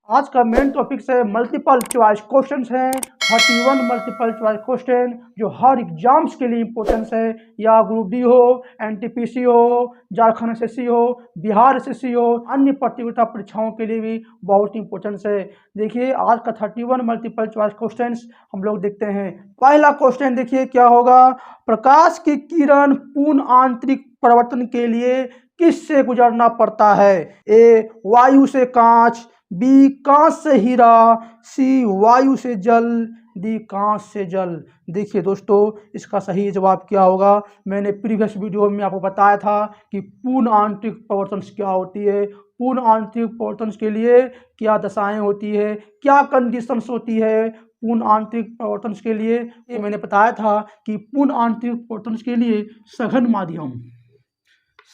आज का main topic है मल्टीपल चॉइस क्वेश्चंस हैं। 31 मल्टीपल चॉइस क्वेश्चन जो हर एग्जाम्स के लिए इंपॉर्टेंस है, या ग्रुप डी हो, एनटीपीसी हो, झारखंड एसएससी हो, बिहार एसएससी हो, अन्य प्रतियोगिता परीक्षाओं के लिए भी बहुत इंपॉर्टेंस है। देखिए आज का 31 मल्टीपल चॉइस क्वेश्चंस हम लोग देखते हैं। पहला क्वेश्चन देखिए क्या होगा। प्रकाश की किरण पूर्ण आंतरिक परिवर्तन के लिए किससे गुजरना पड़ता है? ए वायु से कांच, बी कांच से हीरा, सी वायु से जल, डी कांच से जल। देखिए दोस्तों इसका सही जवाब क्या होगा। मैंने प्रीवियस वीडियो में आपको बताया था कि पूर्ण आंतरिक परिवर्तन क्या होती है, पूर्ण आंतरिक परिवर्तन के लिए क्या दशाएं होती है, क्या कंडीशंस होती है पूर्ण आंतरिक परिवर्तन के लिए। ये मैंने बताया था कि पूर्ण आंतरिक परिवर्तन के लिए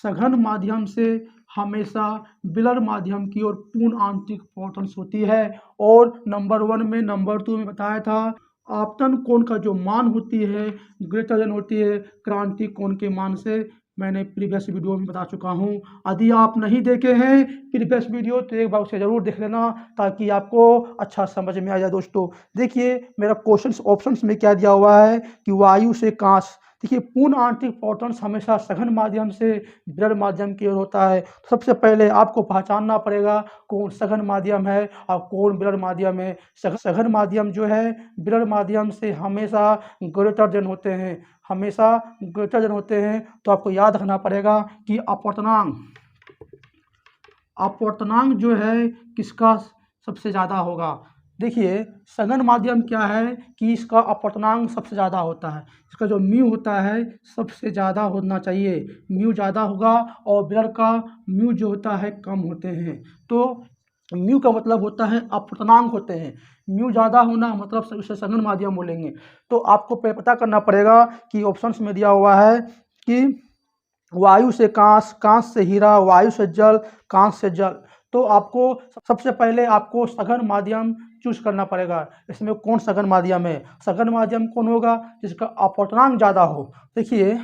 सघन माध्यम से हमेशा विरल माध्यम की ओर पूर्ण आंतरिक परिवर्तन होती है। और नंबर 1 में नंबर 2 में बताया था आपतन कोण का जो मान होती है ग्रेटर देन होती है क्रांति कोण के मान से। मैंने प्रीवियस वीडियो में बता चुका हूं। यदि आप नहीं देखे हैं प्रीवियस वीडियो तो एक बार उसे जरूर देख लेना ताकि आपको अच्छा समझ में आ जाए। दोस्तों देखिए मेरा क्वेश्चन ऑप्शंस में क्या दिया हुआ है कि वायु से कांच। देखिए पूर्ण आंतरिक परिवर्तन हमेशा सघन माध्यम से विरल माध्यम की ओर होता है। सबसे पहले आपको पहचानना पड़ेगा कौन सघन माध्यम है और कौन विरल माध्यम है। सघन माध्यम जो है विरल माध्यम से हमेशा ग्रेटर देन होते हैं, हमेशा ग्रेटर देन होते हैं। तो आपको याद रखना पड़ेगा कि अपवर्तनांक जो है किसका सबसे ज़्यादा होगा। देखिए सघन माध्यम क्या है कि इसका अपवर्तनांक सबसे ज़्यादा होता है, इसका जो म्यू होता है सबसे ज़्यादा होना चाहिए, म्यू ज़्यादा होगा और विरल का म्यू जो होता है कम होते हैं। तो म्यू का मतलब होता है अपवर्तनांक होते हैं, म्यू ज़्यादा होना मतलब उसे सघन माध्यम बोलेंगे। तो आपको पता करना पड़ेगा कि ऑप्शंस में दिया हुआ है कि वायु से कांच, कांच से हीरा, वायु से जल, कांच से जल। तो आपको सबसे पहले आपको सघन माध्यम चूज करना पड़ेगा। इसमें कौन सघन माध्यम है? सघन माध्यम कौन होगा? जिसका अपवर्तनांक ज़्यादा हो। देखिए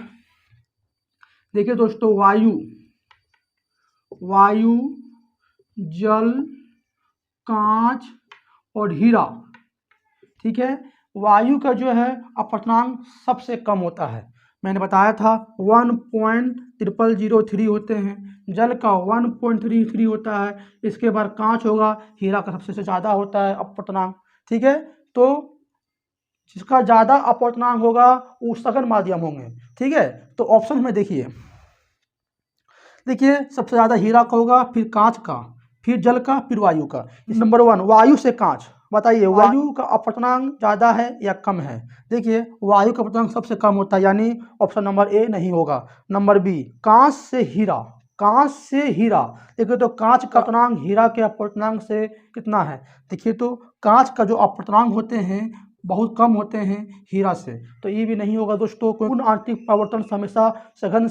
दोस्तों वायु, जल, कांच और हीरा, ठीक है। वायु का जो है अपवर्तनांक सबसे कम होता है, मैंने बताया था 1.0003 होते हैं। जल का 1.33 होता है। इसके बाद कांच होगा, हीरा का सबसे ज़्यादा होता है अपवर्तनांक, ठीक है। तो जिसका ज़्यादा अपवर्तनांक होगा वो सघन माध्यम होंगे, ठीक है। तो ऑप्शन में देखिए सबसे ज़्यादा हीरा का होगा, फिर कांच का, फिर जल का, फिर वायु का। नंबर 1 वायु से कांच। बताइए वायु का अपवर्तनांक ज़्यादा है या कम है? देखिए वायु का अपवर्तनांक सबसे कम होता है, यानी ऑप्शन नंबर ए नहीं होगा। नंबर बी कांच से हीरा, कांच से हीरा। देखिए तो कांच का अपवर्तनांक हीरा के अपवर्तनांक से कितना है? देखिए तो कांच का जो अपवर्तनांक होते हैं बहुत कम होते हैं हीरा से, तो ये भी नहीं होगा दोस्तों। पूर्ण आंतरिक परिवर्तन हमेशा सघन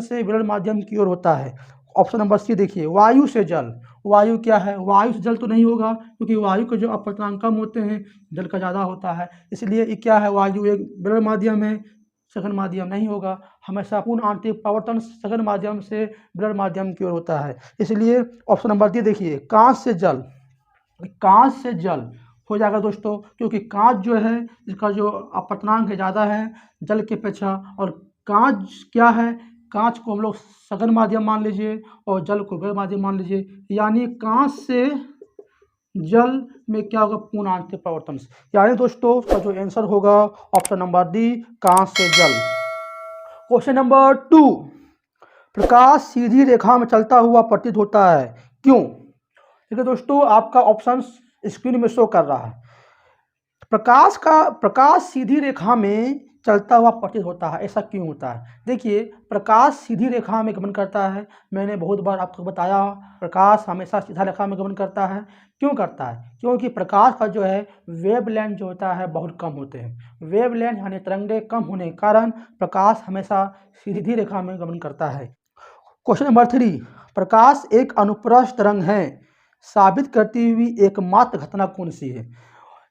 से विरल माध्यम की ओर होता है। ऑप्शन नंबर सी देखिए वायु से जल। वायु क्या है? वायु से जल तो नहीं होगा क्योंकि वायु के जो अपवर्तनांक कम होते हैं जल का ज़्यादा होता है, इसलिए ये क्या है? वायु एक विरल माध्यम है, सघन माध्यम नहीं होगा। हमेशा पूर्ण आंतरिक परिवर्तन सघन माध्यम से विरल माध्यम की ओर होता है, इसलिए ऑप्शन नंबर डी देखिए कांच से जल। कांच से जल हो जाएगा दोस्तों, क्योंकि कांच जो है इसका जो अपवर्तनांक है ज़्यादा है जल के अपेक्षा। और कांच क्या है? कांच को हम लोग सघन माध्यम मान लीजिए और जल को विरल माध्यम मान लीजिए, यानी कांच से जल में क्या होगा? पूर्ण आंतरिक परिवर्तन। यानी दोस्तों उसका जो आंसर होगा ऑप्शन नंबर डी कांच से जल। क्वेश्चन नंबर 2 प्रकाश सीधी रेखा में चलता हुआ प्रतीत होता है, क्यों? देखिए दोस्तों आपका ऑप्शन स्क्रीन में शो कर रहा है। प्रकाश सीधी रेखा में चलता हुआ प्रतीत होता है, ऐसा क्यों होता है? देखिए प्रकाश सीधी रेखा में गमन करता है, मैंने बहुत बार आपको बताया प्रकाश हमेशा सीधा रेखा में गमन करता है। क्यों करता है? क्योंकि प्रकाश का जो है वेवलेंथ जो होता है बहुत कम होते हैं। वेवलेंथ यानी तरंगें कम होने के कारण प्रकाश हमेशा सीधी रेखा में गमन करता है। क्वेश्चन नंबर 3 प्रकाश एक अनुप्रस्थ तरंग है, साबित करती हुई एकमात्र घटना कौन सी है?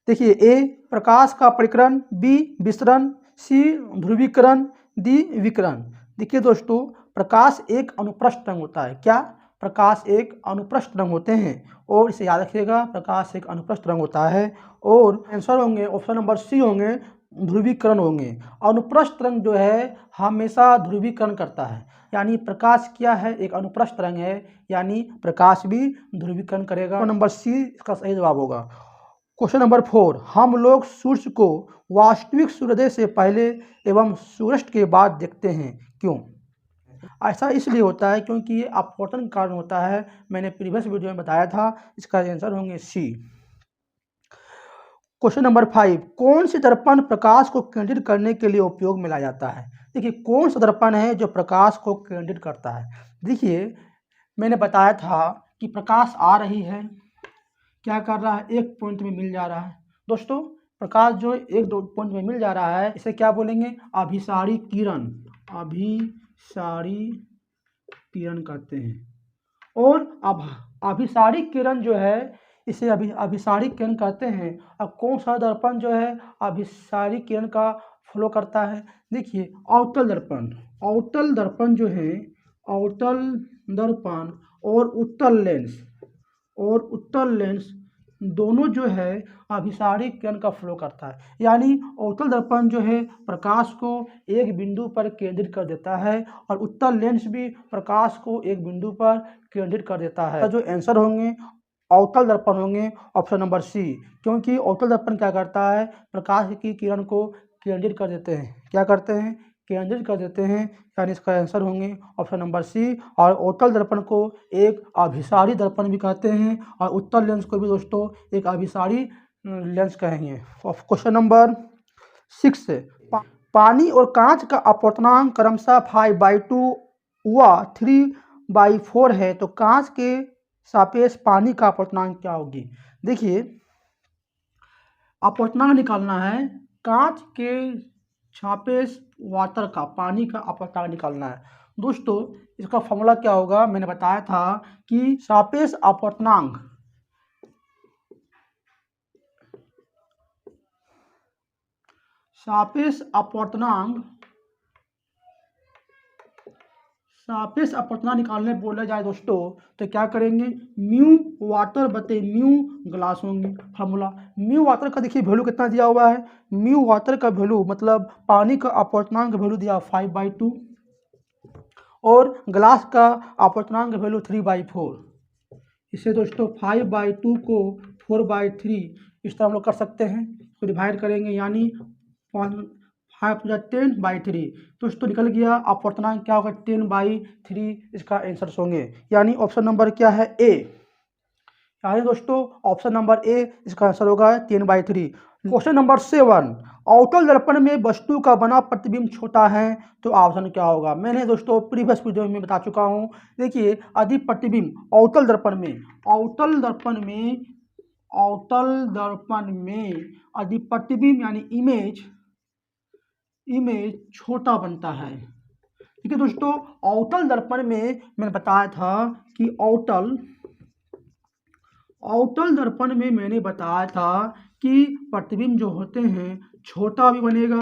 देखिए ए प्रकाश का परिकरण, बी विसरण, सी ध्रुवीकरण, डी विकिरण। देखिए दोस्तों प्रकाश एक अनुप्रस्थ तरंग होता है। क्या? प्रकाश एक अनुप्रस्थ रंग होते हैं, और इसे याद रखिएगा, प्रकाश एक अनुप्रस्थ रंग होता है। और आंसर होंगे ऑप्शन नंबर सी होंगे, ध्रुवीकरण होंगे। अनुप्रस्थ रंग जो है हमेशा ध्रुवीकरण करता है, यानी प्रकाश क्या है, एक अनुप्रस्थ रंग है, यानी प्रकाश भी ध्रुवीकरण करेगा। नंबर सी इसका सही जवाब होगा। क्वेश्चन नंबर 4, हम लोग सूर्य को वास्तविक सूर्योदय से पहले एवं सूर्यास्त के बाद देखते हैं, क्यों? ऐसा इसलिए होता है क्योंकि ये अपवर्तन कारण होता है, मैंने प्रीवियस वीडियो में बताया था। इसका आंसर होंगे सी। क्वेश्चन नंबर 5, कौन से दर्पण प्रकाश को केंद्रित करने के लिए उपयोग में लाया जाता है? देखिए, कौन सा दर्पण है जो प्रकाश को केंद्रित करता है? देखिए, मैंने बताया था कि प्रकाश आ रही है, क्या कर रहा है, एक पॉइंट में मिल जा रहा है। दोस्तों, प्रकाश जो एक दो पॉइंट में मिल जा रहा है, इसे क्या बोलेंगे, अभिसारी किरण, अभिसारी किरण कहते हैं। और अब अभिसारी किरण जो है, इसे अभिसारी किरण कहते हैं। अब कौन सा दर्पण जो है अभिसारी किरण का फ्लो करता है? देखिए, अवतल दर्पण, अवतल दर्पण जो है, अवतल दर्पण और उत्तल लेंस दोनों जो है अभिसारी किरण का फ्लो करता है। यानी अवतल दर्पण जो है प्रकाश को एक बिंदु पर केंद्रित कर देता है, और उत्तल लेंस भी प्रकाश को एक बिंदु पर केंद्रित कर देता है। जो आंसर होंगे अवतल दर्पण होंगे, ऑप्शन नंबर सी, क्योंकि अवतल दर्पण क्या करता है, प्रकाश की किरण को केंद्रित कर देते हैं। क्या करते हैं? केंद्रित कर देते हैं, यानी इसका आंसर होंगे ऑप्शन नंबर सी। और अवतल दर्पण को एक अभिसारी दर्पण भी कहते हैं, और उत्तल लेंस को भी दोस्तों एक अभिसारी लेंस कहेंगे। क्वेश्चन नंबर 6, पानी और कांच का अपवर्तनांक क्रमशः 5/2 व 3/4 है, तो कांच के सापेक्ष पानी का अपवर्तनांक क्या होगी? देखिए, अपवर्तनांक निकालना है, कांच के सापेक्ष वाटर का, पानी का अपवर्तनांक निकालना है। दोस्तों, इसका फॉर्मूला क्या होगा, मैंने बताया था कि सापेक्ष अपवर्तनांक, सापेक्ष अपवर्तनांक निकालने बोला जाए दोस्तों, तो क्या करेंगे, म्यू वाटर बटे म्यू ग्लास होंगे। फार्मूला म्यू वाटर का देखिए वैल्यू कितना दिया हुआ है, म्यू वाटर का वैल्यू मतलब पानी का अपवर्तनांक का वैल्यू दिया 5/2, और ग्लास का अपवर्तनांक वैल्यू 3/4। इसे दोस्तों 5/2 को 4/3 इस तरह हम लोग कर सकते हैं, इसको डिवाइड करेंगे, यानी 5×10/3। दोस्तों निकल गया अपवर्तनांक क्या होगा, 10/3 इसका आंसर होंगे, यानी ऑप्शन नंबर क्या है, ए। यानी दोस्तों ऑप्शन नंबर ए इसका आंसर होगा 10/3। क्वेश्चन नंबर 7, अवतल दर्पण में वस्तु का बना प्रतिबिंब छोटा है, तो ऑप्शन क्या होगा? मैंने दोस्तों प्रीवियस वीडियो में बता चुका हूँ। देखिए, यदि प्रतिबिंब अवतल दर्पण में यदि प्रतिबिंब यानी इमेज छोटा बनता है, ठीक है दोस्तों। अवतल दर्पण में मैंने बताया था कि अवतल दर्पण में मैंने बताया था कि प्रतिबिंब जो होते हैं छोटा भी बनेगा,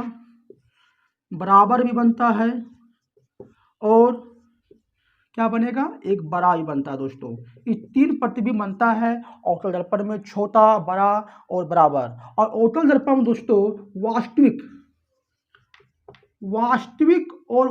बराबर भी बनता है, और क्या बनेगा, एक बड़ा भी बनता है। दोस्तों, ये 3 प्रतिबिंब बनता है अवतल दर्पण में, छोटा, बड़ा और बराबर। और अवतल दर्पण में दोस्तों वास्तविक और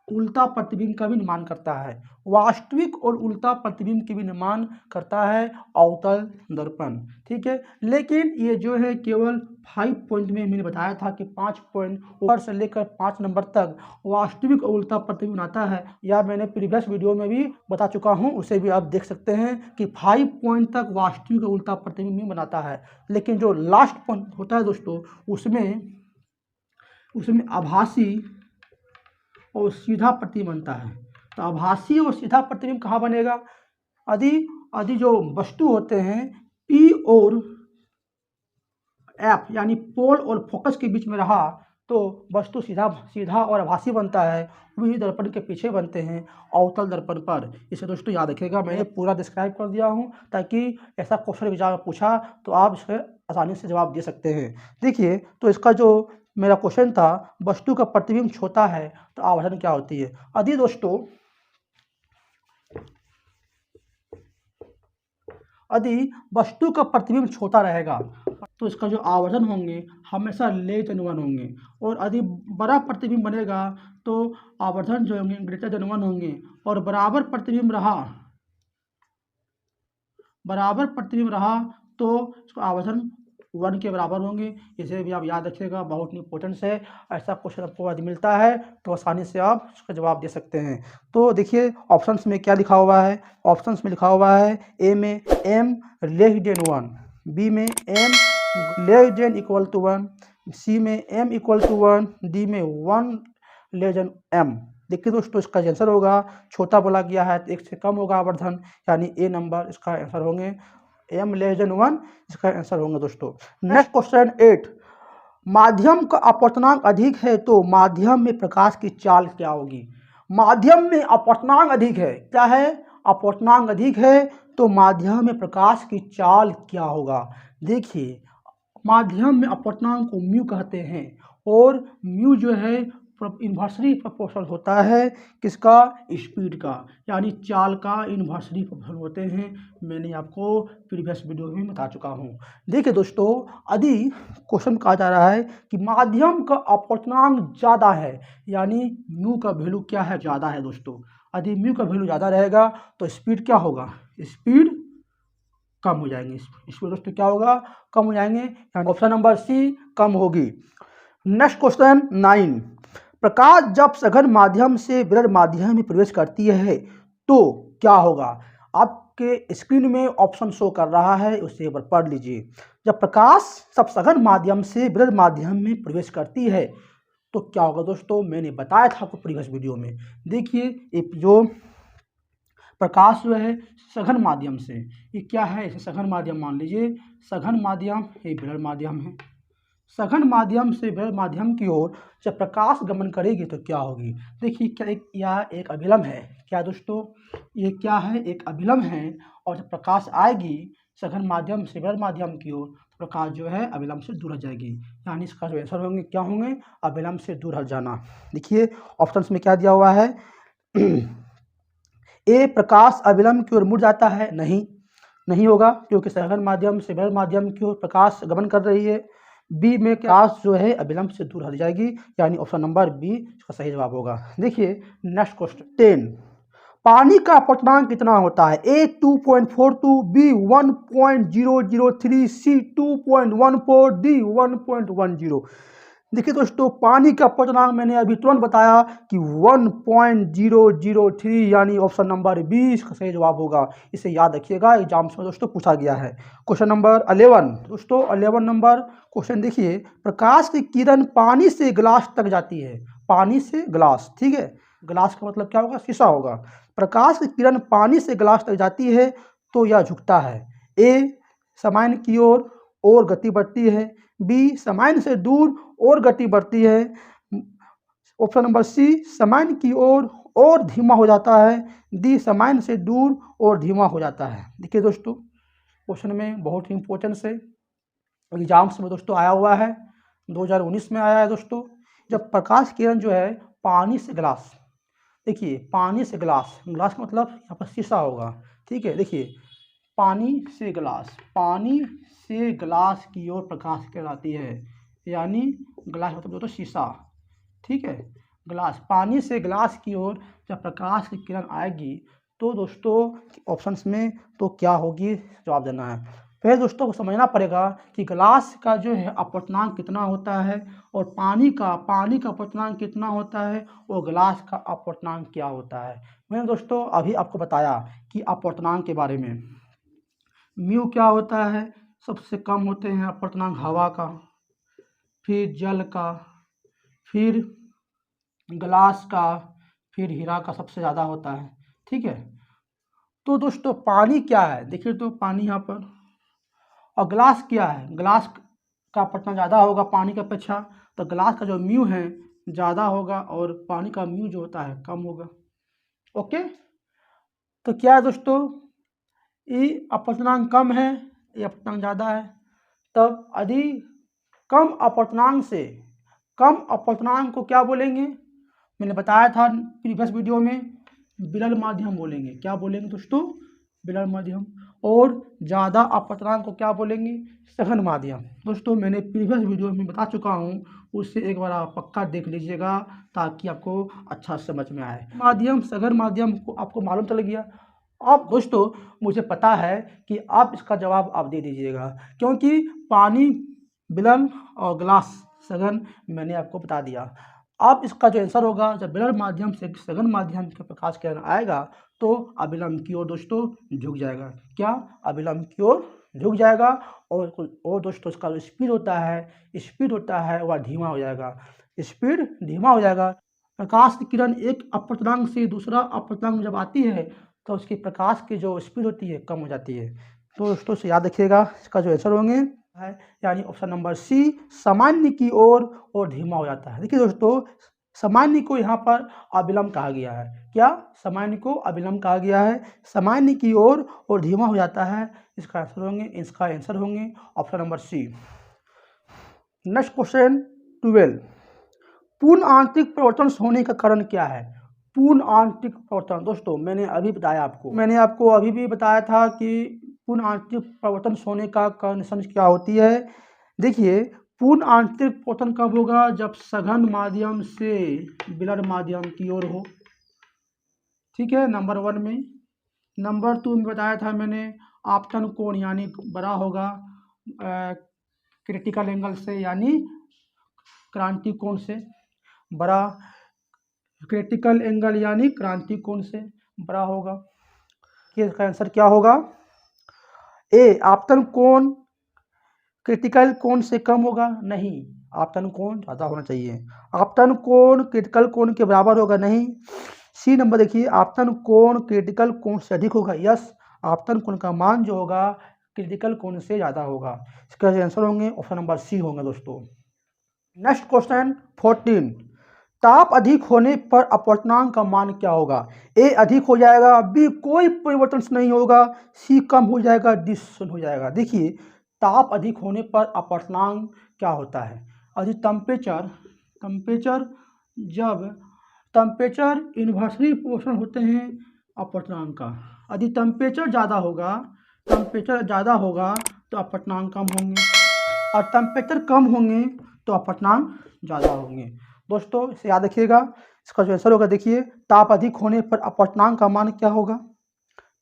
उल्टा प्रतिबिंब का भी निर्माण करता है। वास्तविक और उल्टा प्रतिबिंब की भी निर्माण करता है अवतल दर्पण, ठीक है। लेकिन ये जो है केवल 5 पॉइंट में मैंने बताया था कि 5 पॉइंट ऊपर से लेकर 5 नंबर तक वास्तविक और उल्टा प्रतिबिंब बनाता है, या मैंने प्रीवियस वीडियो में भी बता चुका हूँ, उसे भी आप देख सकते हैं कि 5 पॉइंट तक वास्तविक और उल्टा प्रतिबिंब भी बनाता है। लेकिन जो लास्ट पॉइंट होता है दोस्तों, उसमें आभासी और सीधा प्रतिबिंब बनता है। तो आभासी और सीधा प्रतिबिंब कहाँ बनेगा? यदि जो वस्तु होते हैं पी और एफ यानी पोल और फोकस के बीच में रहा, तो वस्तु सीधा और आभासी बनता है, वही दर्पण के पीछे बनते हैं अवतल दर्पण पर। इसे दोस्तों याद रखिएगा, मैंने पूरा डिस्क्राइब कर दिया हूँ, ताकि ऐसा क्वेश्चन पूछा तो आप इसे आसानी से जवाब दे सकते हैं। देखिए, तो इसका जो मेरा क्वेश्चन था वस्तु का प्रतिबिंब छोटा है तो आवर्धन क्या होती है। यदि दोस्तों यदि वस्तु का प्रतिबिंब छोटा रहेगा तो इसका जो आवर्धन होंगे हमेशा लेस देन 1 होंगे, और यदि बड़ा प्रतिबिंब बनेगा तो आवर्धन जो होंगे ग्रेटर देन 1 होंगे, और बराबर प्रतिबिंब रहा तो इसका आवर्धन 1 के बराबर होंगे। इसे भी आप याद रखिएगा, बहुत इंपॉर्टेंट है। ऐसा क्वेश्चन आपको यदि मिलता है तो आसानी से आप उसका जवाब दे सकते हैं। तो देखिए ऑप्शंस में क्या लिखा हुआ है। ऑप्शंस में लिखा हुआ है ए में m लेस देन 1, बी में m less than equal to 1, C में m इक्वल टू 1, डी में 1 लेस देन m। देखिए दोस्तों इसका आंसर होगा, छोटा बोला गया है तो 1 से कम होगा आवर्धन, यानी ए नंबर इसका आंसर होंगे, m लेस देन 1 इसका आंसर होंगे दोस्तों। नेक्स्ट क्वेश्चन 8, माध्यम का अपवर्तनांक अधिक है तो माध्यम में प्रकाश की चाल क्या होगी। माध्यम में अपवर्तनांक अधिक है, क्या है, अपवर्तनांक अधिक है तो माध्यम में प्रकाश की चाल क्या होगा। देखिए माध्यम में अपवर्तनांक को म्यू कहते हैं, और म्यू जो है इन्वर्सली प्रोपोर्शनल होता है किसका, स्पीड का, यानी चाल का इन्वर्सली प्रोपोर्शनल होते हैं। मैंने आपको प्रीवियस वीडियो में बता चुका हूँ। देखिए दोस्तों यदि क्वेश्चन कहा जा रहा है कि माध्यम का अपवर्तनांक ज़्यादा है, यानी म्यू का वैल्यू क्या है, ज़्यादा है दोस्तों। यदि म्यू का वैल्यू ज़्यादा रहेगा तो स्पीड क्या होगा, स्पीड कम हो जाएंगे। इसमें दोस्तों क्या होगा, कम हो जाएंगे, यानी ऑप्शन नंबर सी कम होगी। नेक्स्ट क्वेश्चन 9, प्रकाश जब सघन माध्यम से विरल माध्यम में प्रवेश करती है तो क्या होगा। आपके स्क्रीन में ऑप्शन शो कर रहा है, उसे एक बार पढ़ लीजिए। जब प्रकाश सब सघन माध्यम से विरल माध्यम में प्रवेश करती है तो क्या होगा दोस्तों, मैंने बताया था आपको प्रीवियस वीडियो में। देखिए जो प्रकाश जो है सघन माध्यम से, ये क्या है, इसे सघन माध्यम मान लीजिए, सघन माध्यम ये विरल माध्यम है, सघन माध्यम से विरल माध्यम की ओर जब प्रकाश गमन करेगी तो क्या होगी। देखिए क्या यह एक अभिलंब है, क्या दोस्तों, ये क्या है, एक अभिलंब है, और जब प्रकाश आएगी सघन माध्यम से विरल माध्यम की ओर तो प्रकाश जो है अभिलंब से दूर हट जाएगी, यानी इसका जो आंसर होंगे क्या होंगे, अभिलंब से दूर हट जाना। देखिए ऑप्शंस में क्या दिया हुआ है, ए प्रकाश अभिलंब की ओर मुड़ जाता है, नहीं होगा, क्योंकि सघन माध्यम से विरल माध्यम की ओर प्रकाश गमन कर रही है। बी में प्रकाश जो है अभिलंब से दूर हट जाएगी, यानी ऑप्शन नंबर बी इसका सही जवाब होगा। देखिए नेक्स्ट क्वेश्चन 10, पानी का अपवर्तनांक कितना होता है। ए 2.42, बी 1.003, सी 2.14, डी 1.10। देखिए दोस्तों पानी का अपवर्तनांक मैंने अभी तुरंत बताया कि 1.003, यानी ऑप्शन नंबर बी इसका सही जवाब होगा। इसे याद रखिएगा, एग्जाम्स में दोस्तों पूछा गया है। क्वेश्चन नंबर 11 दोस्तों, 11 नंबर क्वेश्चन देखिए, प्रकाश की किरण पानी से गिलास तक जाती है, पानी से गिलास, ठीक है, गिलास का मतलब क्या होगा, शीशा होगा। प्रकाश की किरण पानी से गिलास तक जाती है तो यह झुकता है। ए सामान्य की ओर और गति बढ़ती है, बी सामान्य से दूर और गति बढ़ती है, ऑप्शन नंबर सी सामान्य की ओर और धीमा हो जाता है, डी सामान्य से दूर और धीमा हो जाता है। देखिए दोस्तों क्वेश्चन में बहुत ही इंपॉर्टेंट है, एग्जाम्स में दोस्तों आया हुआ है, 2019 में आया है दोस्तों। जब प्रकाश किरण जो है पानी से गिलास, देखिए पानी से गिलास, गिलास का मतलब यहाँ पर शीशा होगा, ठीक है। देखिए पानी से गिलास, पानी से गिलास की ओर प्रकाश किरण आती है, यानी गिलास मतलब दोस्तों शीशा, ठीक है। गिलास, पानी से गिलास की ओर जब प्रकाश की किरण आएगी तो दोस्तों ऑप्शंस में तो क्या होगी, जवाब देना है। फिर दोस्तों को समझना पड़ेगा कि गिलास का जो है अपवर्तनांक कितना होता है, और पानी का अपवर्तनांक कितना होता है, और गिलास का अपवर्तनांक क्या होता है। मैंने दोस्तों अभी आपको बताया कि अपवर्तनांक के बारे में, म्यू क्या होता है, सबसे कम होते हैं अपवर्तनांक हवा का, फिर जल का, फिर ग्लास का, फिर हीरा का सबसे ज़्यादा होता है, ठीक है। तो दोस्तों पानी क्या है, देखिए तो पानी यहाँ पर, और ग्लास क्या है, ग्लास का अपवर्तनांक ज़्यादा होगा पानी की अपेक्षा, तो ग्लास का जो म्यू है ज़्यादा होगा और पानी का म्यू जो होता है कम होगा। ओके, तो क्या है दोस्तों, ये अपवर्तनांक कम है, ये अपवर्तनांक ज़्यादा है। तब यदि कम अपवर्तनांक से कम अपवर्तनांक को क्या बोलेंगे? मैंने बताया था प्रीवियस वीडियो में, विरल माध्यम बोलेंगे। क्या बोलेंगे दोस्तों? विरल माध्यम। और ज़्यादा अपवर्तनांक को क्या बोलेंगे? सघन माध्यम। दोस्तों मैंने प्रीवियस वीडियो में बता चुका हूँ, उससे एक बार आप पक्का देख लीजिएगा ताकि आपको अच्छा समझ में आए। माध्यम, सघन माध्यम को आपको मालूम चल गया। अब दोस्तों मुझे पता है कि आप इसका जवाब आप दे दीजिएगा, क्योंकि पानी विरल और ग्लास सघन मैंने आपको बता दिया। अब इसका जो आंसर होगा, जब विरल माध्यम से सघन माध्यम के प्रकाश किरण आएगा तो अभिलंब की ओर दोस्तों झुक जाएगा। क्या? अभिलंब की ओर झुक जाएगा। और दोस्तों इसका जो स्पीड होता है वह धीमा हो जाएगा। स्पीड धीमा हो जाएगा। प्रकाश की किरण एक अपवर्तनांक से दूसरा अपवर्तनांक में जब आती है तो उसकी प्रकाश की जो स्पीड होती है कम हो जाती है। तो दोस्तों से याद रखिएगा, इसका जो आंसर होंगे है यानी ऑप्शन नंबर सी, सामान्य की ओर और धीमा हो जाता है। देखिए दोस्तों, सामान्य को यहाँ पर अविलंब कहा गया है। क्या? सामान्य को अविलंब कहा गया है। सामान्य की ओर और धीमा हो जाता है। इसका आंसर होंगे option number C. Next question 12, पूर्ण आंतरिक प्रवर्तन होने का कारण क्या है? पूर्ण आंतरिक प्रवर्तन दोस्तों मैंने आपको अभी भी बताया था कि पूर्ण आंतरिक प्रवर्तन होने का कंडीशन क्या होती है। देखिए, पूर्ण आंतरिक प्रवर्तन कब होगा? जब सघन माध्यम से विरल माध्यम की ओर हो। ठीक है, नंबर 1 में। नंबर 2 में बताया था मैंने, आपतन कोण यानी बड़ा होगा क्रिटिकल एंगल से यानी क्रांति कोण से बड़ा, क्रिटिकल एंगल यानी क्रांति कोण से बड़ा होगा। कि इसका आंसर क्या होगा? ए, आपतन कोण क्रिटिकल कोण से कम होगा? नहीं, आपतन कोण ज़्यादा होना चाहिए। आपतन कोण क्रिटिकल कोण के बराबर होगा? नहीं। सी नंबर देखिए, आपतन कोण क्रिटिकल कोण से अधिक होगा? यस, आपतन कोण का मान जो होगा क्रिटिकल कोण से ज़्यादा होगा। इसका आंसर होंगे ऑप्शन नंबर सी होंगे दोस्तों। नेक्स्ट क्वेश्चन 14, ताप अधिक होने पर अपवर्तनांक का मान क्या होगा? ए अधिक हो जाएगा, बी कोई परिवर्तन नहीं होगा, सी कम हो जाएगा, डी शून्य हो जाएगा। देखिए, ताप अधिक होने पर अपवर्तनांक क्या होता है? अधिक टेम्परेचर इन्वर्सली प्रोपोर्शनल होते हैं अपवर्तनांक का। यदि टेम्परेचर ज़्यादा होगा तो अपवर्तनांक कम होंगे, और टेम्परेचर कम होंगे तो अपवर्तनांक ज़्यादा होंगे। दोस्तों इसे याद रखिएगा। इसका जो आंसर होगा, देखिए, ताप अधिक होने पर अपवर्तनांक का मान क्या होगा?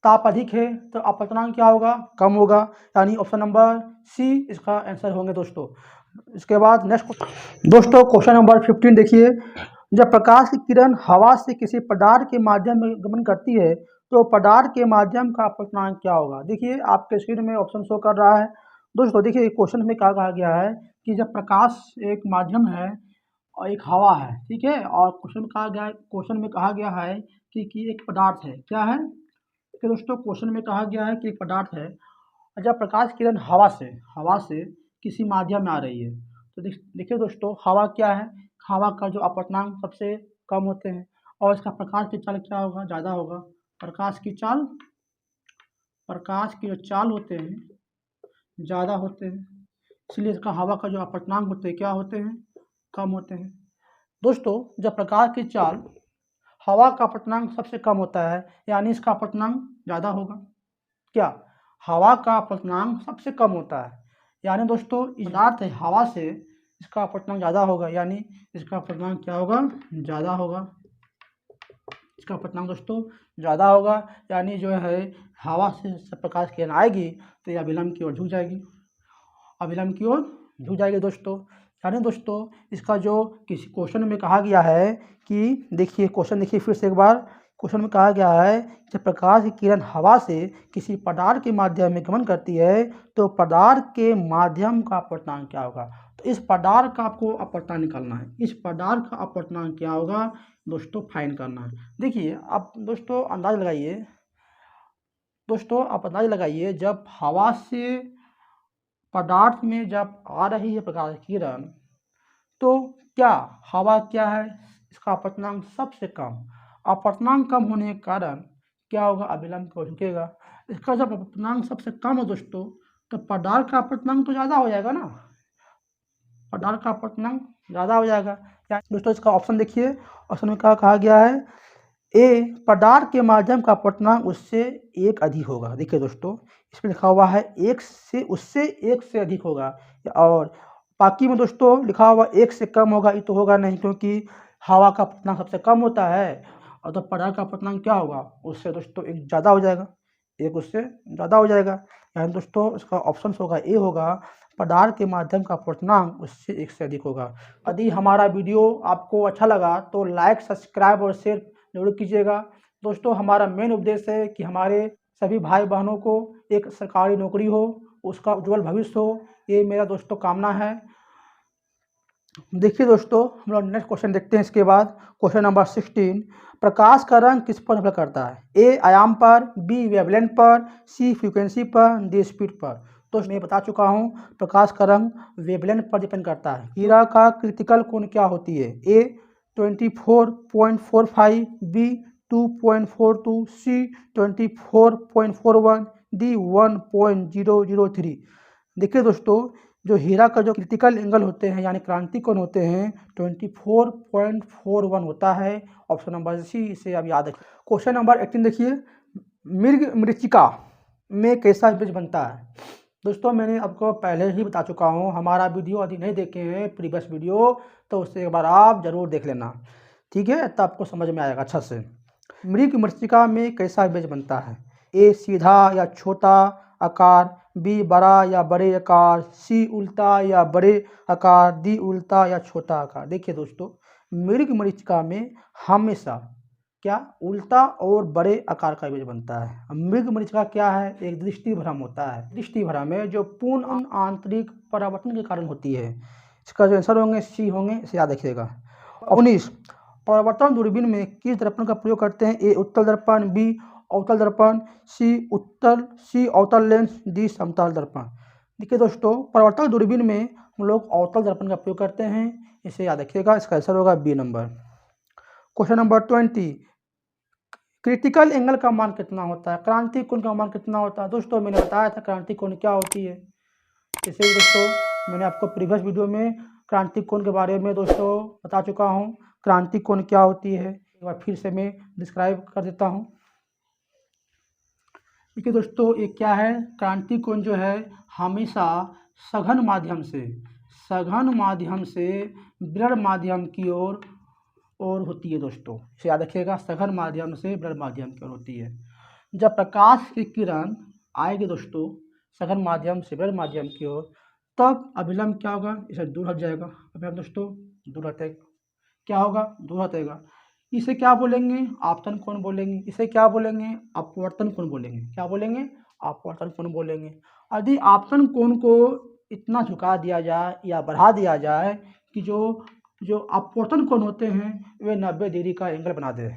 ताप अधिक है तो अपवर्तनांक क्या होगा? कम होगा, यानी ऑप्शन नंबर सी इसका आंसर होंगे दोस्तों। इसके बाद नेक्स्ट दोस्तों क्वेश्चन नंबर 15 देखिए, जब प्रकाश की किरण हवा से किसी पदार्थ के माध्यम में गमन करती है तो पदार्थ के माध्यम का अपवर्तनांक क्या होगा? देखिए, आपके स्क्रीन में ऑप्शन शो कर रहा है। दोस्तों देखिए, क्वेश्चन में क्या कहा गया है कि जब प्रकाश एक माध्यम है और एक हवा है, ठीक है, और क्वेश्चन में कहा गया है कि एक पदार्थ है। क्या है? कि दोस्तों क्वेश्चन में कहा गया है कि एक पदार्थ है, और जब प्रकाश किरण हवा से किसी माध्यम में आ रही है तो देखिए दोस्तों, हवा क्या है? हवा का जो अपवर्तनांक सबसे कम होते हैं, और इसका प्रकाश की चाल क्या होगा? ज़्यादा होगा। प्रकाश की जो चाल होते हैं ज़्यादा होते हैं, इसलिए इसका हवा का जो अपवर्तनांक होते हैं क्या होते हैं? कम होते हैं। दोस्तों जब प्रकाश की चाल हवा का अपवर्तनांक सबसे कम होता है यानी इसका अपवर्तनांक ज़्यादा होगा। क्या? हवा का अपवर्तनांक सबसे कम होता है यानी दोस्तों पदार्थ है हवा से, इसका अपवर्तनांक ज़्यादा होगा, यानी इसका अपवर्तनांक क्या होगा? ज़्यादा होगा। इसका अपवर्तनांक दोस्तों ज़्यादा होगा, यानी जो है हवा से प्रकाश किरण आएगी तो यह अभिलंब की ओर झुक जाएगी दोस्तों। यानी दोस्तों इसका जो किसी क्वेश्चन में कहा गया है कि देखिए, क्वेश्चन देखिए फिर से एक बार। क्वेश्चन में कहा गया है जब प्रकाश की किरण हवा से किसी पदार्थ के माध्यम में गमन करती है तो पदार्थ के माध्यम का अपवर्तनांक क्या होगा? तो इस पदार्थ का आपको अपवर्तनांक निकालना है। इस पदार्थ का अपवर्तनांक क्या होगा दोस्तों? फाइंड करना है। देखिए, आप दोस्तों अंदाज लगाइए, जब हवा से पदार्थ में जब आ रही है प्रकाश की किरण तो क्या हवा क्या है? इसका अपवर्तनांक सबसे कम। अपवर्तनांक कम होने के कारण क्या होगा? अभिलंब की ओर झुकेगा। इसका जब अपवर्तनांक सबसे कम है दोस्तों तो पदार्थ का अपवर्तनांक तो ज़्यादा हो जाएगा ना। पदार्थ का अपवर्तनांक ज़्यादा हो जाएगा। या दोस्तों इसका ऑप्शन देखिए, ऑप्शन में क्या कहा गया है, ए पदार्थ के माध्यम का अपवर्तनांक उससे एक अधिक होगा। देखिए दोस्तों इसमें लिखा हुआ है एक से उससे एक से अधिक होगा, और बाकी में दोस्तों लिखा हुआ एक से कम होगा, ये तो होगा नहीं क्योंकि हवा का अपवर्तनांक सबसे कम होता है, और तो पदार्थ का अपवर्तनांक क्या होगा, उससे दोस्तों एक ज़्यादा हो जाएगा, एक उससे ज़्यादा हो जाएगा। यानी दोस्तों इसका ऑप्शन होगा ए होगा, पदार्थ के माध्यम का अपवर्तनांक उससे एक से अधिक होगा। यदि हमारा वीडियो आपको अच्छा लगा तो लाइक, सब्सक्राइब और शेयर जरूर कीजिएगा। दोस्तों हमारा मेन उद्देश्य है कि हमारे सभी भाई बहनों को एक सरकारी नौकरी हो, उसका उज्जवल भविष्य हो, ये मेरा दोस्तों कामना है। देखिए दोस्तों हम लोग नेक्स्ट क्वेश्चन देखते हैं। इसके बाद क्वेश्चन नंबर 16, प्रकाश का रंग किस पर निर्भर करता है, ए आयाम पर, बी वेवलेंथ पर, सी फ्रीक्वेंसी पर, डी स्पीड पर। तो मैं बता चुका हूँ प्रकाश का रंग वेवलेंथ पर डिपेंड करता है। हीरा का क्रिटिकल कोण क्या होती है, ए 24.45, बी 2.42, सी 24.41, डी 1.003। देखिए दोस्तों जो हीरा का जो क्रिटिकल एंगल होते हैं यानी क्रांति कोण होते हैं 24.41 होता है। ऑप्शन नंबर सी, इसे आप याद रखिए। क्वेश्चन नंबर 18 देखिए, मृग मरीचिका में कैसा बीज बनता है। दोस्तों मैंने आपको पहले ही बता चुका हूँ, हमारा वीडियो यदि नहीं देखे हैं प्रीवियस वीडियो तो उससे एक बार आप जरूर देख लेना, ठीक है, तब आपको समझ में आएगा अच्छा से। मृग मरीचिका में कैसा बीज बनता है, ए सीधा या छोटा आकार, बी बड़ा या बड़े आकार, सी उल्टा या बड़े आकार, डी उल्टा या छोटा आकार। देखिए दोस्तों मृग मरीचिका में हमेशा क्या उल्टा और बड़े आकार का बीज बनता है। मृग मरीचिका क्या है, एक दृष्टि भ्रम होता है, दृष्टि भ्रम है जो पूर्ण आंतरिक परावर्तन के कारण होती है। इसका जो आंसर होंगे सी होंगे, इसे याद रखिएगा। 19, परावर्तन दूरबीन में किस दर्पण का प्रयोग करते हैं, ए उत्तल दर्पण, बी अवतल दर्पण, सी अवतल लेंस, डी समतल दर्पण। देखिए दोस्तों परावर्तक दूरबीन में हम लोग अवतल दर्पण का प्रयोग करते हैं, इसे याद रखिएगा। इसका आंसर होगा B number. Question number 20, critical angle का मान कितना होता है, क्रांति कोण का मान कितना होता है। दोस्तों मैंने बताया था क्रांति कोण क्या होती है, इसे दोस्तों मैंने आपको प्रीवियस वीडियो में क्रांति कोण के बारे में दोस्तों बता चुका हूँ, क्रांति कोण क्या होती है एक बार फिर से मैं डिस्क्राइब कर देता हूँ। देखिए दोस्तों ये क्या है, क्रांति कोण जो है हमेशा सघन माध्यम से विरल माध्यम की ओर होती है। दोस्तों इसे याद रखिएगा, सघन माध्यम से विरल माध्यम की ओर होती है। जब प्रकाश की किरण आएगी दोस्तों सघन माध्यम से विरल माध्यम की ओर, तब अभिलंब क्या होगा, इसे दूर हट जाएगा। अभिलंब दोस्तों दूर हटेगा, क्या होगा, दूर हटेगा। इसे क्या बोलेंगे, आपतन कोण बोलेंगे। इसे क्या बोलेंगे, अपवर्तन कोण बोलेंगे। क्या बोलेंगे, अपवर्तन कोण बोलेंगे। यदि आपतन कोण को इतना झुका दिया जाए या बढ़ा दिया जाए कि जो अपवर्तन कोण होते हैं वे 90 डिग्री का एंगल बना दे।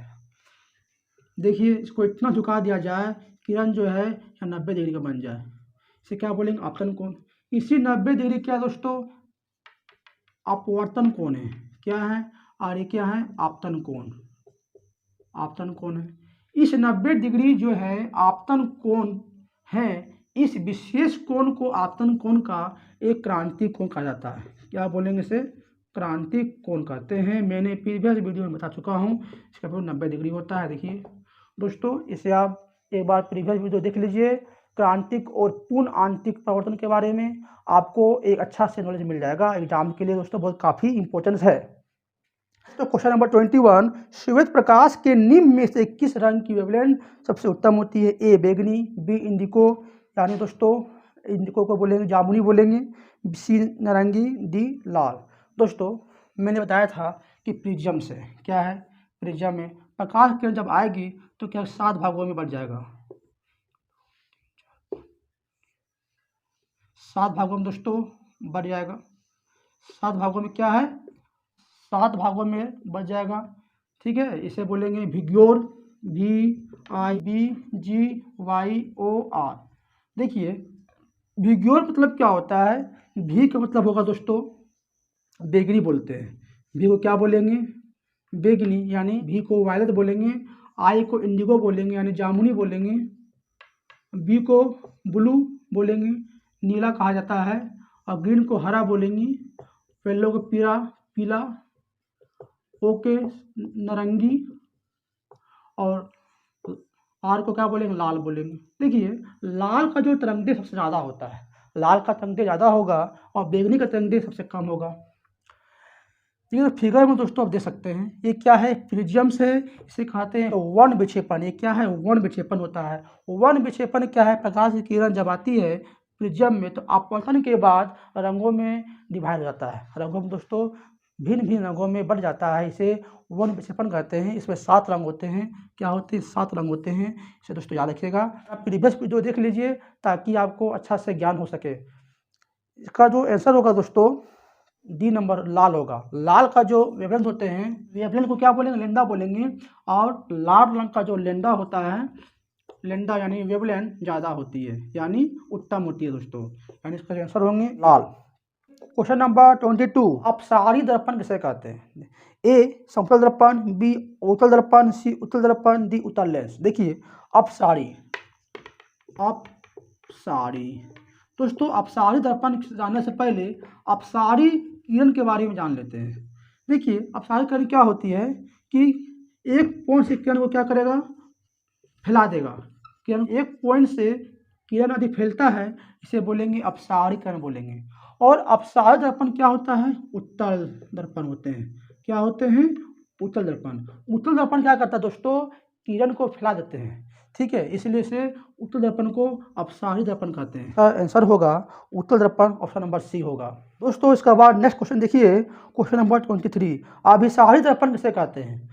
देखिए इसको इतना झुका दिया जाए किरण जो है 90 डिग्री का बन जाए, इसे क्या बोलेंगे, आपतन कोण। इसी 90 डिग्री क्या दोस्तों, अपवर्तन कोण है। क्या है, और ये क्या है, आपतन कोण। आपतन कोण है। इस 90 डिग्री जो है आपतन कोण है, इस विशेष कोण को आपतन कोण का एक क्रांति कोण कहा जाता है। क्या बोलेंगे इसे, क्रांति कोण कहते हैं। मैंने प्रीवियस वीडियो में बता चुका हूँ इसका प्रयोग 90 डिग्री होता है। देखिए दोस्तों इसे आप एक बार प्रीवियस वीडियो देख लीजिए, क्रांतिक और पूर्ण आंतरिक परावर्तन के बारे में आपको एक अच्छा से नॉलेज मिल जाएगा। एग्जाम के लिए दोस्तों बहुत काफ़ी इंपॉर्टेंस है। तो क्वेश्चन नंबर 21, श्वेत प्रकाश के निम्न में से किस रंग की वेवलेंथ सबसे उत्तम होती है, ए बैगनी, बी इंडिको यानी दोस्तों इंडिको को बोलेंगे जामुनी बोलेंगे, सी नारंगी, डी लाल। दोस्तों मैंने बताया था कि प्रिज्म से क्या है, प्रिज्म में प्रकाश किरण जब आएगी तो क्या 7 भागों में बढ़ जाएगा, 7 भागों में दोस्तों बढ़ जाएगा। 7 भागों में क्या है, 7 भागों में बढ़ जाएगा, ठीक है। इसे बोलेंगे विग्योर, VIGYOR। देखिए विग्योर मतलब क्या होता है, भी का मतलब होगा दोस्तों बेगनी बोलते हैं, भी को क्या बोलेंगे, बेगनी यानी भी को वायलेट बोलेंगे, आई को इंडिगो बोलेंगे यानी जामुनी बोलेंगे, बी को ब्लू बोलेंगे नीला कहा जाता है, और ग्रीन को हरा बोलेंगे, येलो को पीला, ओ के नारंगी, और आर को क्या बोलेंगे, लाल बोलेंगे। देखिए लाल का जो तरंगते सबसे ज़्यादा होता है, लाल का तरंगते ज़्यादा होगा और बैंगनी का तरंगते सबसे कम होगा। ये फिगर में दोस्तों आप देख सकते हैं, ये क्या है, प्रिज्म से इसे कहते हैं वन विक्षेपण। ये क्या है, वन विक्षेपण होता है। वन विक्षेपण क्या है, प्रकाश की किरण जब आती है प्रिज्म में तो अपवर्तन के बाद रंगों में डिवाइड हो जाता है, रंगों में दोस्तों भिन्न भिन्न रंगों में बढ़ जाता है, इसे वन विक्षेपण कहते हैं। इसमें 7 रंग होते हैं। क्या होते हैं, 7 रंग होते हैं। इसे दोस्तों याद रखिएगा। आप प्रीवियस वीडियो देख लीजिए ताकि आपको अच्छा से ज्ञान हो सके। इसका जो आंसर होगा दोस्तों डी नंबर, लाल होगा। लाल का जो वेवलेंथ होते हैं, वेवलेंथ को क्या बोलेंगे, लेंडा बोलेंगे। और लाल रंग का जो लेंडा होता है, लेंडा यानी वेवलेंथ ज़्यादा होती है, यानी उत्तम होती है दोस्तों, यानी इसका आंसर होंगे लाल। क्वेश्चन नंबर 22, अपसारी दर्पण किसे कहते हैं? ए समतल दर्पण, बी अवतल दर्पण, सी उत्तल दर्पण, डी उत्तल लेंस। देखिए अपसारी, अपसारी दोस्तों, अपसारी दर्पण जानने से पहले अपसारी किरण के बारे में जान लेते हैं। देखिए अपसारी किरण क्या होती है कि एक पॉइंट से किरण को क्या करेगा, फैला देगा। किरण एक पॉइंट से किरण यदि फैलता है इसे बोलेंगे अपसारी किरण बोलेंगे। और अपसारी दर्पण क्या होता है, उत्तल दर्पण होते हैं। क्या होते हैं, उत्तल दर्पण। उत्तल दर्पण क्या करता है दोस्तों, किरण को फैला देते हैं, ठीक है, इसलिए इसे उत्तल दर्पण को अपसारी दर्पण कहते हैं। आंसर होगा उत्तल दर्पण, ऑप्शन नंबर सी होगा। दोस्तों इसके बाद नेक्स्ट क्वेश्चन देखिए, क्वेश्चन नंबर 23, अभिसारी दर्पण किसे कहते हैं?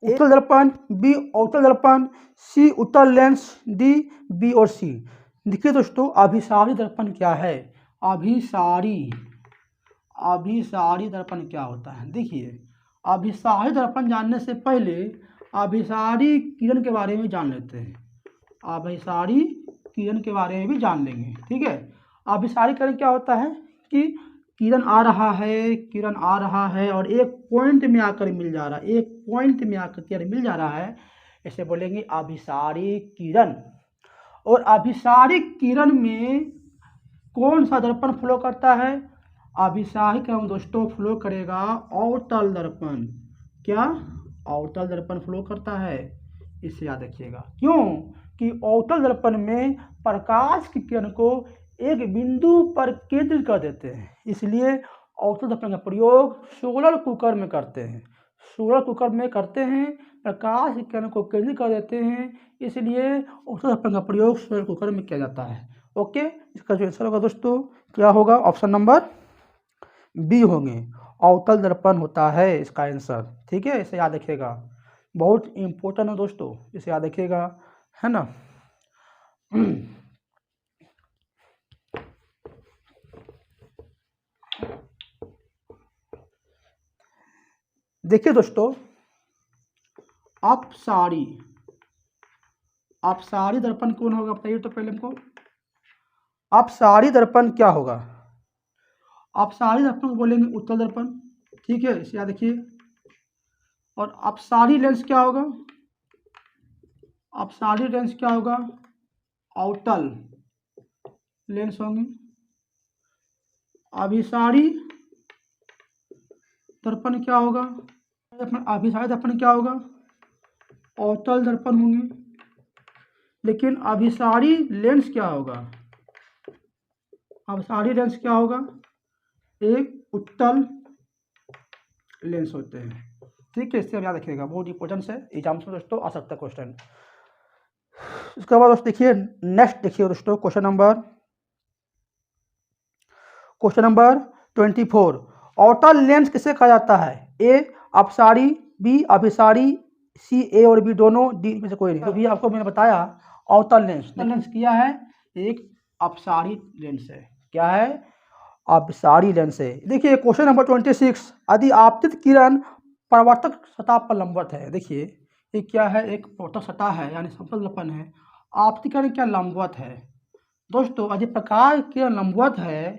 उत्तल दर्पण, बी अवतल दर्पण, सी उत्तल लेंस, डी बी और सी। देखिए दोस्तों अभिसारी दर्पण क्या है, अभिसारी दर्पण क्या होता है। देखिए अभिसारी दर्पण जानने से पहले अभिसारी किरण के बारे में जान लेते हैं। अभिसारी किरण के बारे में भी जान लेंगे, ठीक है। अभिसारी किरण क्या होता है कि किरण आ रहा है और एक पॉइंट में आकर मिल जा रहा है, एक पॉइंट में आकर किरण मिल जा रहा है, इसे बोलेंगे अभिसारी किरण। और अभिसारी किरण में कौन सा दर्पण फ्लो करता है, अभिसारी किरण दोस्तों फ्लो करेगा अवतल दर्पण। क्या, अवतल दर्पण फ्लो करता है, इसे याद रखिएगा। क्यों कि अवतल दर्पण में प्रकाश की किरण को एक बिंदु पर केंद्रित कर देते हैं, इसलिए अवतल दर्पण का प्रयोग सोलर कुकर में करते हैं। सोलर कुकर में करते हैं, प्रकाश की किरण को केंद्रित कर देते हैं, इसलिए अवतल दर्पण का प्रयोग सोलर कुकर में किया जाता है। ओके, इसका जो आंसर होगा दोस्तों क्या होगा, ऑप्शन नंबर बी होंगे, अवतल दर्पण होता है इसका आंसर, ठीक है। इसे याद रखिएगा, बहुत इंपॉर्टेंट है दोस्तों, इसे याद रखिएगा, है ना। देखिए दोस्तों अपसारी दर्पण कौन होगा, बताइए तो पहले हमको। अपसारी दर्पण क्या होगा, अपसारी दर्पण को बोलेंगे उत्तल दर्पण, ठीक है, इसे याद रखिए। और अपसारी लेंस क्या होगा, अपसारी लेंस क्या होगा, अवतल लेंस होंगे। अभिसारी दर्पण क्या होगा, अभिसारी दर्पण क्या होगा, अवतल दर्पण होंगे। लेकिन अभिसारी लेंस क्या होगा, अभिसारी लेंस क्या होगा, एक उत्तल लेंस होते हैं, ठीक है। इससे याद रखिएगा, बहुत इंपॉर्टेंट है, एग्जाम्स में दोस्तों आ सकता है क्वेश्चन। इसके बाद दोस्तों देखिए नेक्स्ट, देखिए दोस्तों क्वेश्चन नंबर 24, अवतल लेंस किसे कहा जाता है? ए अपसारी, बी अभिसारी, सी ए और बी दोनों, डी में से कोई नहीं। तो भी आपको मैंने बताया अवतल लेंस क्या है, एक अपसारी लेंस है। क्या है, अपसारी लेंस है। देखिए क्वेश्चन नंबर 26, यदि आपतित किरण परावर्तक सतह पर लंबवत है। देखिए ये क्या है, एक परावर्तक सतह है यानी समतल दर्पण है, आपतित किरण क्या लंबवत है। दोस्तों यदि प्रकाश किरण लंबवत है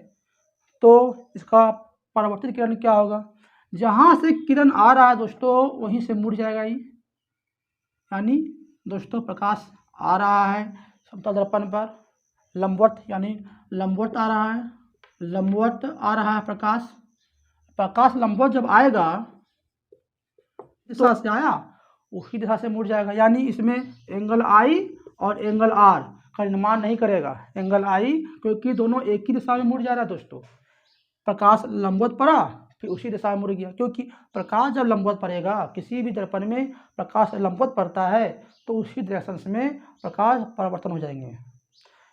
तो इसका परावर्तित किरण क्या होगा, जहाँ से किरण आ रहा है दोस्तों वहीं से मुड़ जाएगा ही, यानी दोस्तों प्रकाश आ रहा है समतल दर्पण पर लंबवत, यानी लंबवत आ रहा है, लंबवत आ रहा है प्रकाश, प्रकाश लंबवत जब आएगा दिशा से आया उसी दिशा से मुड़ जाएगा, यानी इसमें एंगल आई और एंगल आर का निर्माण नहीं करेगा। एंगल आई क्योंकि दोनों एक ही दिशा में मुड़ जा रहा है दोस्तों। प्रकाश लंबवत पड़ा फिर उसी दिशा में मुड़ गया, क्योंकि प्रकाश जब लंबवत पड़ेगा किसी भी दर्पण में प्रकाश लंबवत पड़ता है तो उसी डायरेक्शन में प्रकाश परिवर्तन हो जाएंगे,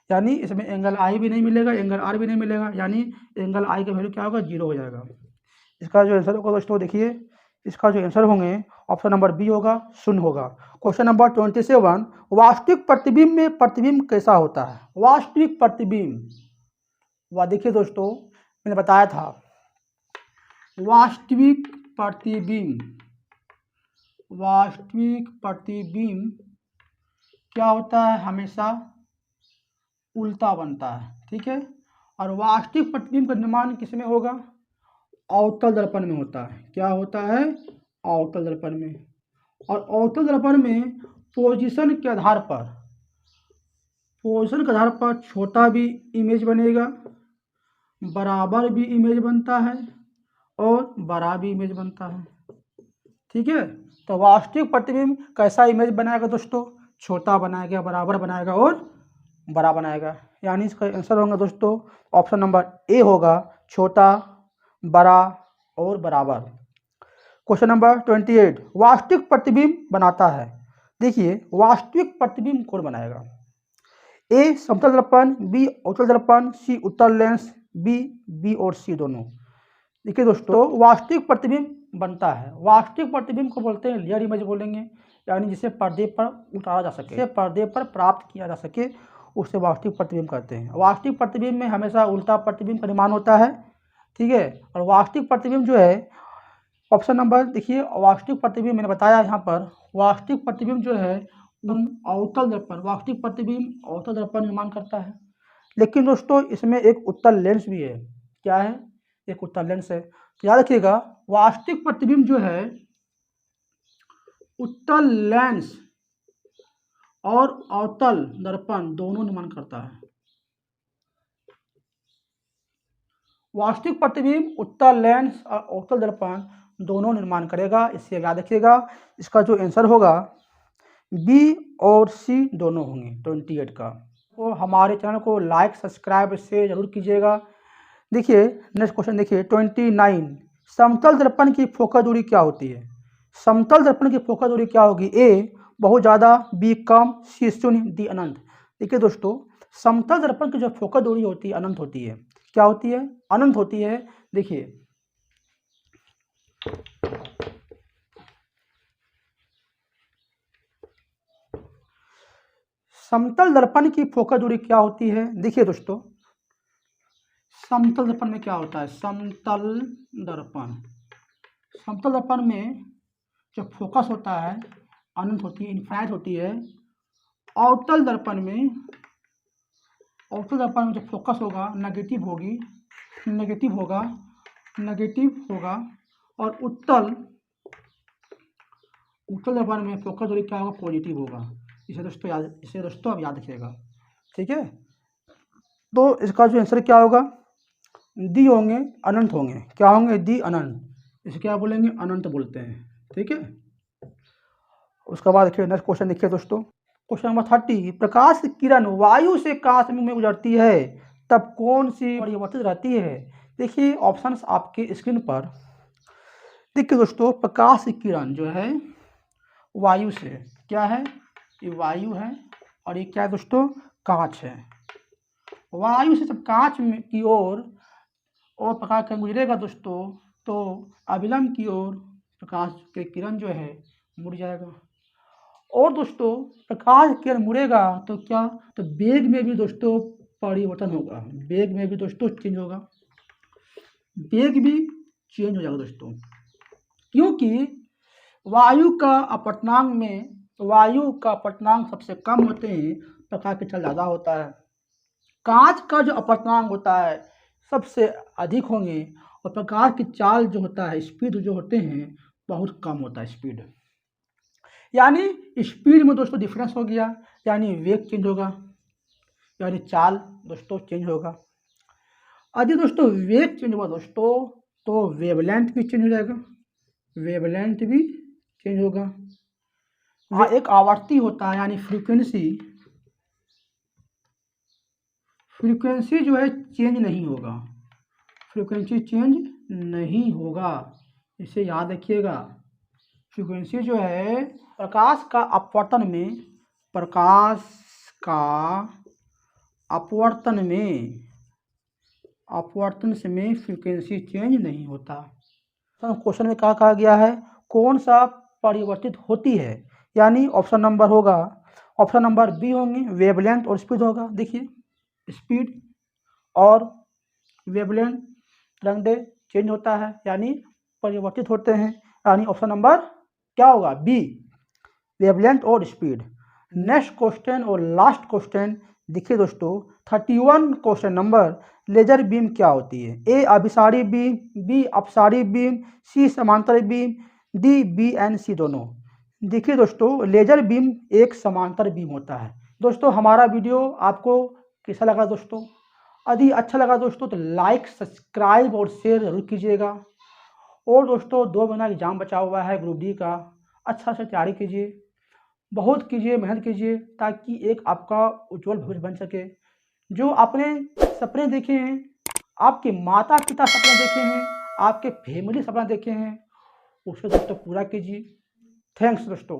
यानी इसमें एंगल आई भी नहीं मिलेगा, एंगल आर भी नहीं मिलेगा, यानी एंगल आई का वैल्यू क्या होगा, 0 हो जाएगा। इसका जो आंसर होगा दोस्तों देखिए, इसका जो आंसर होंगे ऑप्शन नंबर बी होगा, 0 होगा। क्वेश्चन नंबर 27, वास्तविक प्रतिबिंब में प्रतिबिंब कैसा होता है? वास्तविक प्रतिबिंब, वह देखिए दोस्तों मैंने बताया था, वास्तविक प्रतिबिंब क्या होता है, हमेशा उल्टा बनता है, ठीक है। और वास्तविक प्रतिबिंब का निर्माण किस में होगा, अवतल दर्पण में होता है। क्या होता है, अवतल दर्पण में। और अवतल दर्पण में पोजीशन के आधार पर छोटा भी इमेज बनेगा, बराबर भी इमेज बनता है और बड़ा भी इमेज बनता है, ठीक है। तो वास्तविक प्रतिबिंब कैसा इमेज बनाएगा दोस्तों, छोटा बनाएगा, बराबर बनाएगा और बड़ा बनाएगा, यानी इसका आंसर होगा दोस्तों ऑप्शन नंबर ए होगा, छोटा, बड़ा और बराबर। क्वेश्चन नंबर 28, वास्तविक प्रतिबिंब बनाता है। देखिए वास्तविक प्रतिबिंब कौन बनाएगा, ए समतल दर्पण, बी अवतल दर्पण, सी उत्तल लेंस, बी और सी दोनों। देखिए दोस्तों वास्तविक प्रतिबिंब बनता है, वास्तविक प्रतिबिंब को बोलते हैं लेयर इमेज बोलेंगे, यानी जिसे पर्दे पर उतारा जा सके, जिसे पर्दे पर प्राप्त किया जा सके, उसे वास्तविक प्रतिबिंब कहते हैं। वास्तविक प्रतिबिंब में हमेशा उल्टा प्रतिबिंब का निर्माण होता है, ठीक है। और वास्तविक प्रतिबिंब जो है ऑप्शन नंबर देखिए, वास्तविक प्रतिबिंब मैंने बताया यहाँ पर, वास्तविक प्रतिबिंब जो है अवतल दर्पण, वास्तविक प्रतिबिंब अवतल दर्पण निर्माण करता है। लेकिन दोस्तों इसमें एक उत्तल लेंस भी है, क्या है, एक उत्तल लेंस है। तो याद रखिएगा वास्तविक प्रतिबिंब जो है उत्तल लेंस और अवतल दर्पण दोनों निर्माण करता है। वास्तविक प्रतिबिंब उत्तल लेंस और अवतल दर्पण दोनों निर्माण करेगा, इससे याद रखिएगा। इसका जो आंसर होगा बी और सी दोनों होंगे 28 का। तो हमारे चैनल को लाइक, सब्सक्राइब, शेयर जरूर कीजिएगा। देखिए नेक्स्ट क्वेश्चन देखिए 29, समतल दर्पण की फोकस दूरी क्या होती है? समतल दर्पण की फोकस दूरी क्या होगी, ए बहुत ज़्यादा, बी कम, सी शून्य, डी अनंत। देखिए दोस्तों समतल दर्पण की जो फोकस दूरी होती है अनंत होती है। क्या होती है, अनंत होती है। देखिए समतल दर्पण की फोकस दूरी क्या होती है, देखिए दोस्तों समतल दर्पण में क्या होता है, समतल दर्पण में जो फोकस होता है अनंत होती है, इनफाइनाइट होती है। अवतल दर्पण में जो फोकस होगा नेगेटिव होगा और उत्तल दर्पण में फोकस दूरी क्या होगा, पॉजिटिव होगा। इसे दोस्तों आप याद रखिएगा, ठीक है। तो इसका जो आंसर क्या होगा, डी होंगे, अनंत होंगे। क्या होंगे, डी अनंत। इसे क्या बोलेंगे, अनंत बोलते हैं, ठीक है। उसके बाद देखिए नेक्स्ट क्वेश्चन देखिए दोस्तों, क्वेश्चन नंबर 30, प्रकाश की किरण वायु से कांच में गुजरती है तब कौन सी परिवर्तित रहती है? देखिए ऑप्शंस आपके स्क्रीन पर। देखिए दोस्तों प्रकाश की किरण जो है वायु से, क्या है, ये वायु है और ये क्या है दोस्तों, कांच है। वायु से जब कांच में की ओर और प्रकाश का गुजरेगा दोस्तों, तो अभिलंब की ओर प्रकाश के किरण जो है मुड़ जाएगा। और दोस्तों प्रकाश किरण मुड़ेगा तो क्या, तो वेग में भी दोस्तों परिवर्तन होगा, वेग में भी दोस्तों चेंज होगा, वेग भी चेंज हो जाएगा दोस्तों, क्योंकि वायु का अपवर्तनांक सबसे कम होते हैं, प्रकाश की चाल ज़्यादा होता है। कांच का जो अपवर्तनांक होता है सबसे अधिक होंगे और प्रकाश की चाल जो होता है, स्पीड जो होते हैं बहुत कम होता है स्पीड, यानी स्पीड में दोस्तों डिफरेंस हो गया, यानी वेग चेंज होगा, यानी चाल दोस्तों चेंज होगा। यदि दोस्तों वेग चेंज हुआ दोस्तों तो वेवलेंथ भी चेंज हो जाएगा, वेवलेंथ भी चेंज होगा। एक आवर्ती होता है यानी फ्रीक्वेंसी, फ्रीक्वेंसी जो है चेंज नहीं होगा, फ्रीक्वेंसी चेंज नहीं होगा, इसे याद रखिएगा। फ्रीक्वेंसी जो है प्रकाश का अपवर्तन में, प्रकाश का अपवर्तन में, अपवर्तन में फ्रीक्वेंसी चेंज नहीं होता। तो क्वेश्चन में क्या कहा गया है, कौन सा परिवर्तित होती है, यानी ऑप्शन नंबर होगा, ऑप्शन नंबर बी होंगे वेवलेंथ और स्पीड होगा। देखिए स्पीड और वेवलेंथ तरंगदैर्घ्य चेंज होता है यानी परिवर्तित होते हैं, यानी ऑप्शन नंबर क्या होगा, बी, वेवलेंथ और स्पीड। नेक्स्ट क्वेश्चन और लास्ट क्वेश्चन देखिए दोस्तों, 31 क्वेश्चन नंबर, लेजर बीम क्या होती है, ए अभिसारी बीम, बी अपसारी बीम, सी समांतर बीम, डी बी एंड सी दोनों। देखिए दोस्तों, लेजर बीम एक समांतर बीम होता है। दोस्तों हमारा वीडियो आपको कैसा लगा दोस्तों, यदि अच्छा लगा दोस्तों तो लाइक सब्सक्राइब और शेयर जरूर कीजिएगा। और दोस्तों 2 महीना एग्जाम बचा हुआ है ग्रुप डी का, अच्छा से तैयारी कीजिए, बहुत कीजिए, मेहनत कीजिए, ताकि एक आपका उज्जवल भविष्य बन सके। जो आपने सपने देखे हैं, आपके माता पिता सपने देखे हैं, आपके फैमिली सपना देखे हैं, उसे दोस्तों पूरा कीजिए। थैंक्स दोस्तों।